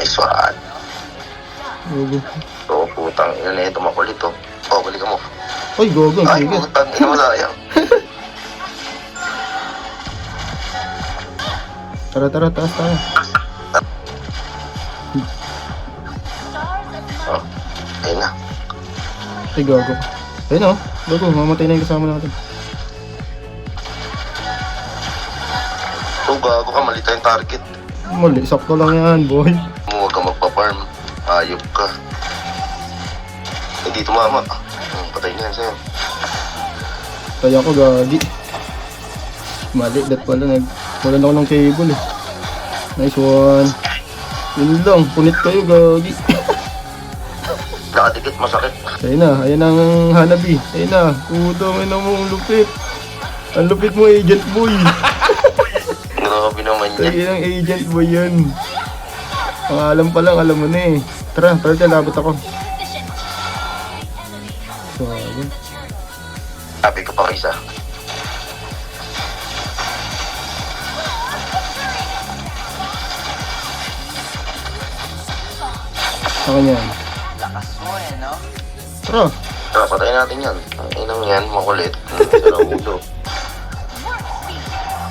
Nice one. Gogo. So, putang ina na ito, makulit to. Oh, balikan mo. Ay, gogo. Ay, Sige. putang ina mo sayang. Tara, tara, taas tayo. Oh, ayun na. Ay, gogo. Ayun o. Gogo, mamatay na yung kasama natin. So, gago ka, mali tayong target. Mali, sakto lang yan, boy. Huwag ka magpa-farm. Ayop ka. Hindi tumama. Patay na yan sa'yo. Kaya ako, gagi. Mali, dat pala. Wala na ako ng cable eh. Nice one. Yun lang, punit kayo, gagi. Nakadikit, masakit. Ayun na ang hanabi. Ayun na, puto, may na mo, ang lupit. Ang lupit mo, agent boy. Grabe naman yan. Ayun ang agent boy yun. Ang alam pa lang, alam mo na eh. Tara, labot ako. So, ayun. Sabi ko pa isa. Ako yan. Lakas mo no? Tara. Tara, patayin natin yan. Ang inang yan, makulit. Sa ulo.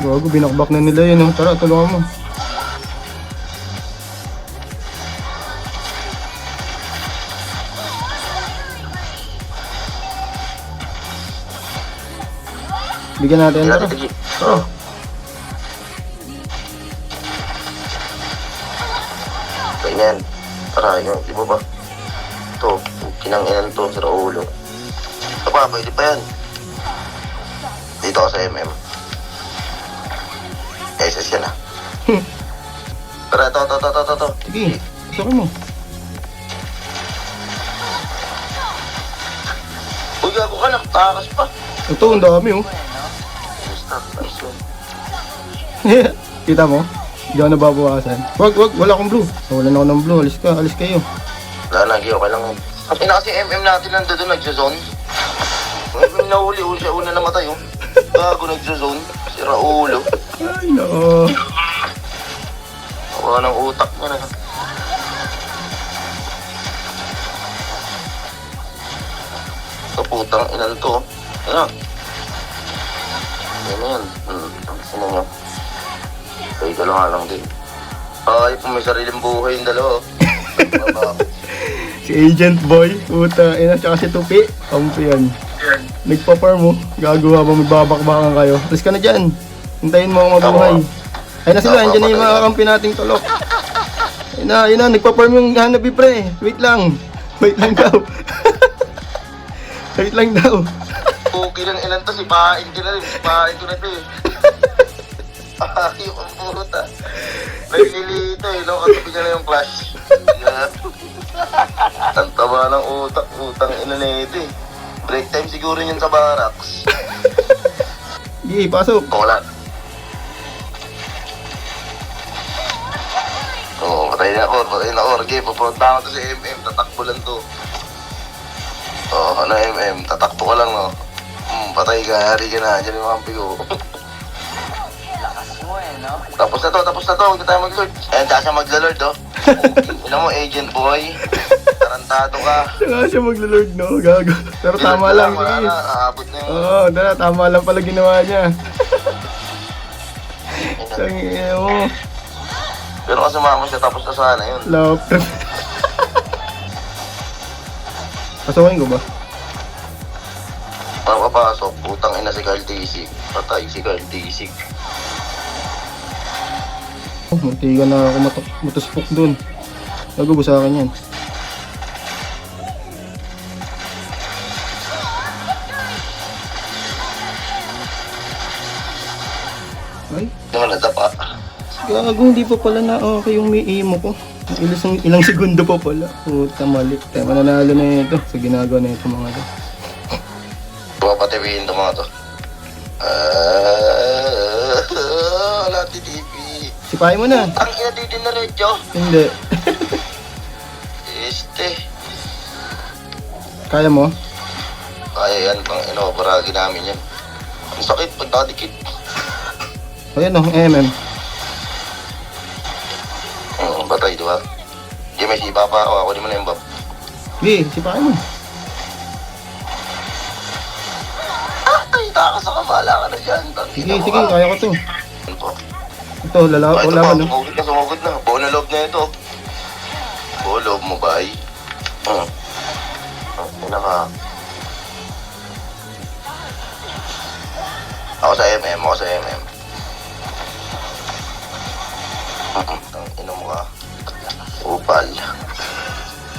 Gago, binakbak na nila yun. Oh. Tara, tulungan mo. Bigyan natin, tara. Oo. Ganyan. Tara, yun. Di ba ba? Ito, kinang-inan to, sa ulo. Ito pa, pwede pa yan. Dito ako sa MM. SS yan ah. Tara, ito. Sige, sukin mo. Uy, gago ka, nakatakas pa. Ito, ang dami oh. Stop, nice one. Kita mo? Hindi ako nababawasan. Wag, wala akong blue. Wala na ako ng blue. Alis kayo. Wala na, okay lang. Ang ina kasi MM natin nandun nagsa-zone. MM nahuli, siya una namatay oh. Bago nagsa-zone, sira ulo. Ay, nako. Wala ng utak niya na. Ito putang inan to. Ano? Yan na yan. Ano nyo? Ay, dalawa lang din. Ay, kung may sariling buhay yung dalawa. Si Agent Boy. Puta, ina, tsaka si Tupi. Kampi yan. Nagpa-farm mo. Gagawa mo, magbabakbakan kayo. Alis ka na dyan. Hintayin mo ako mabuhay. Ayun na sila, andyan na yung mga kampi nating tulok. Ayun na, nagpa-farm yung hanabi pre. Wait lang daw. Wait lang daw. Okay lang ilan to, sipain ko na rin. Sipain ko na ito eh. Ayok ang puta. Naglilito eh, no? Katabi niya na yung flash. Ang taba ng utak, utang ina na ito eh. Break time siguro yun sa barracks. Sige, pasok. Wala. Oo, patayin na ako. Okay, pupunta ako to sa MM, tatakbo lang to. Oo, ano MM, tatakbo ka lang no. Patay ka, hari ka na, dyan yung kampi ko. Lakas mo no? Tapos na to, huwag na tayo mag-lord. Ayan, tsaka siya mag-lord oh. Ilan mo, agent boy. Tarantado ka. Saka siya maglalord, no? Gago. Pero tama lang. Wala Sige. na, aabot na yun. Oo, tama lang pala ginawa niya. Tangina mo. Pero kasi mama siya, tapos na sana yun. Love. Pasukin ko ba? Papapasok, putang ina si Carl Tisig. Patay si Carl Tisig. Muntikan na ako matuspok dun. Nagubo sa akin yan. Ay, Yung nadapa. gago, hindi pa pala na okay yung may emo ko. Ilang segundo pa pala. Puta, mali. Tayo mananalo na ito sa ginagawa na ito mga to. Papatiwiin to mga to. Wala TV. Sipahin mo na. Ang ina dito na redyo. Hindi. Kaya mo? Kaya yan, pang inobaragi namin yan. Ang sakit pag nakadikit. Ayan o, MM. Batay, di ba? may sipa pa ako. Ako di mo na yung bab. Sige, sipain mo. Ay, takas ako. Bahala ka na dyan. Sige, sige, kaya ko to. Ano po? Ito, Ito wala pa, man, no? sumugod na. Buo na loob na ito. Buo loob mo ba ay? Ina ka. Ako sa MM, ako sa MM. Ina mo ka. Upal.